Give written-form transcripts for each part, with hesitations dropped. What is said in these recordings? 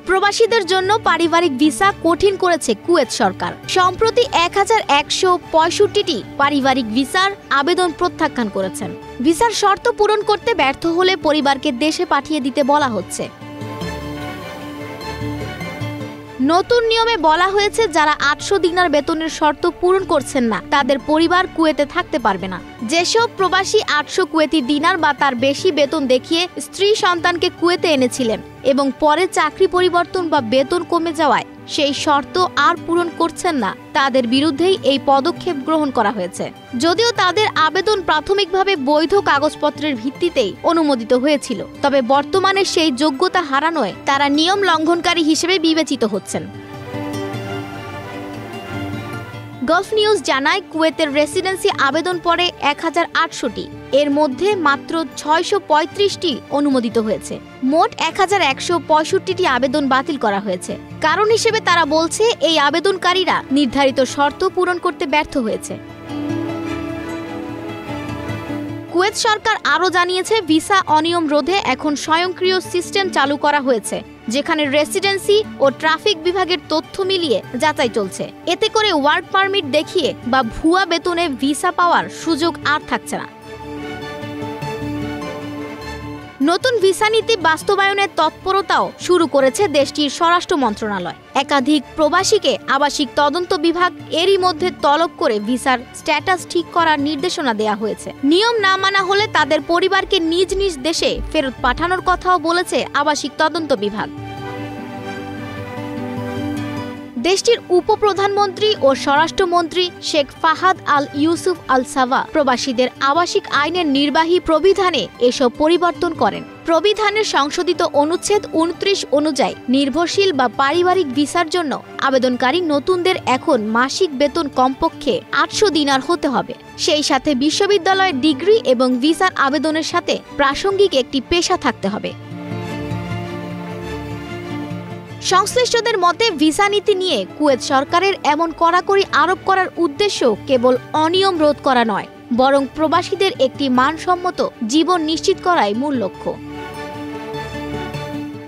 প্রবাসীদের জন্য পারিবারিক ভিসা কঠিন করেছে কুয়েত সরকার। সম্প্রতি 1165টি পারিবারিক ভিসার আবেদন প্রত্যাখ্যান করেছেন। ভিসার শর্ত পূরণ করতে ব্যর্থ হলে পরিবারকে দেশে পাঠিয়ে দিতে বলা হচ্ছে। নতুন নিয়মে বলা হয়েছে, যারা 800 দিনার বেতনের শর্ত পূরণ করছেন না তাদের পরিবার কুয়েতে থাকতে পারবে না। যেসব প্রবাসী 800 কুয়েতি দিনার বা তার বেশি বেতন দেখিয়ে স্ত্রী সন্তানকে কুয়েতে এনেছিলেন এবং পরে চাকরি পরিবর্তন বা বেতন কমে যাওয়ায় সেই শর্ত আর পূরণ করছেন না, তাদের বিরুদ্ধেই এই পদক্ষেপ গ্রহণ করা হয়েছে। যদিও তাদের আবেদন প্রাথমিকভাবে বৈধ কাগজপত্রের ভিত্তিতেই অনুমোদিত হয়েছিল, তবে বর্তমানে সেই যোগ্যতা হারানোয় তারা নিয়ম লঙ্ঘনকারী হিসেবে বিবেচিত হচ্ছেন। গালফ নিউজ জানায়, কুয়েতের রেসিডেন্সি আবেদন পড়ে 1800টি, এর মধ্যে মাত্র 635টি অনুমোদিত হয়েছে। মোট 1165টি আবেদন বাতিল করা হয়েছে। কারণ হিসেবে তারা বলছে, এই আবেদনকারীরা নির্ধারিত শর্ত পূরণ করতে ব্যর্থ হয়েছে। কুয়েত সরকার আরও জানিয়েছে, ভিসা অনিয়ম রোধে এখন স্বয়ংক্রিয় সিস্টেম চালু করা হয়েছে, যেখানে রেসিডেন্সি ও ট্রাফিক বিভাগের তথ্য মিলিয়ে যাচাই চলছে। এতে করে ওয়ার্ক পারমিট দেখিয়ে বা ভুয়া বেতনে ভিসা পাওয়ার সুযোগ আর থাকছে না। নতুন ভিসা নীতি বাস্তবায়নের তৎপরতাও শুরু করেছে দেশটির স্বরাষ্ট্র মন্ত্রণালয়। একাধিক প্রবাসীকে আবাসিক তদন্ত বিভাগ এরই মধ্যে তলব করে ভিসার স্ট্যাটাস ঠিক করার নির্দেশনা দেয়া হয়েছে। নিয়ম না মানা হলে তাদের পরিবারকে নিজ নিজ দেশে ফেরত পাঠানোর কথাও বলেছে আবাসিক তদন্ত বিভাগ। দেশটির উপপ্রধানমন্ত্রী ও স্বরাষ্ট্রমন্ত্রী শেখ ফাহাদ আল ইউসুফ আল সাবা প্রবাসীদের আবাসিক আইনের নির্বাহী প্রবিধানে এসব পরিবর্তন করেন। প্রবিধানের সংশোধিত অনুচ্ছেদ 29 অনুযায়ী নির্ভরশীল বা পারিবারিক ভিসার জন্য আবেদনকারী নতুনদের এখন মাসিক বেতন কমপক্ষে 800 দিনার হতে হবে। সেই সাথে বিশ্ববিদ্যালয়ের ডিগ্রি এবং ভিসার আবেদনের সাথে প্রাসঙ্গিক একটি পেশা থাকতে হবে। সংশ্লিষ্টদের মতে, ভিসা নীতি নিয়ে কুয়েত সরকারের এমন কড়াকড়ি আরোপ করার উদ্দেশ্য কেবল অনিয়ম রোধ করা নয়, বরং প্রবাসীদের একটি মানসম্মত জীবন নিশ্চিত করাই মূল লক্ষ্য।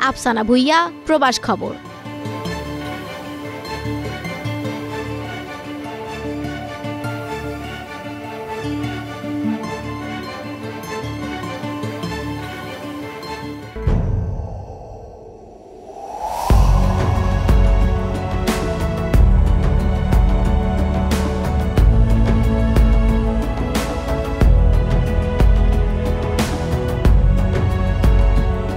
আফসানা ভুইয়া, প্রবাস খবর।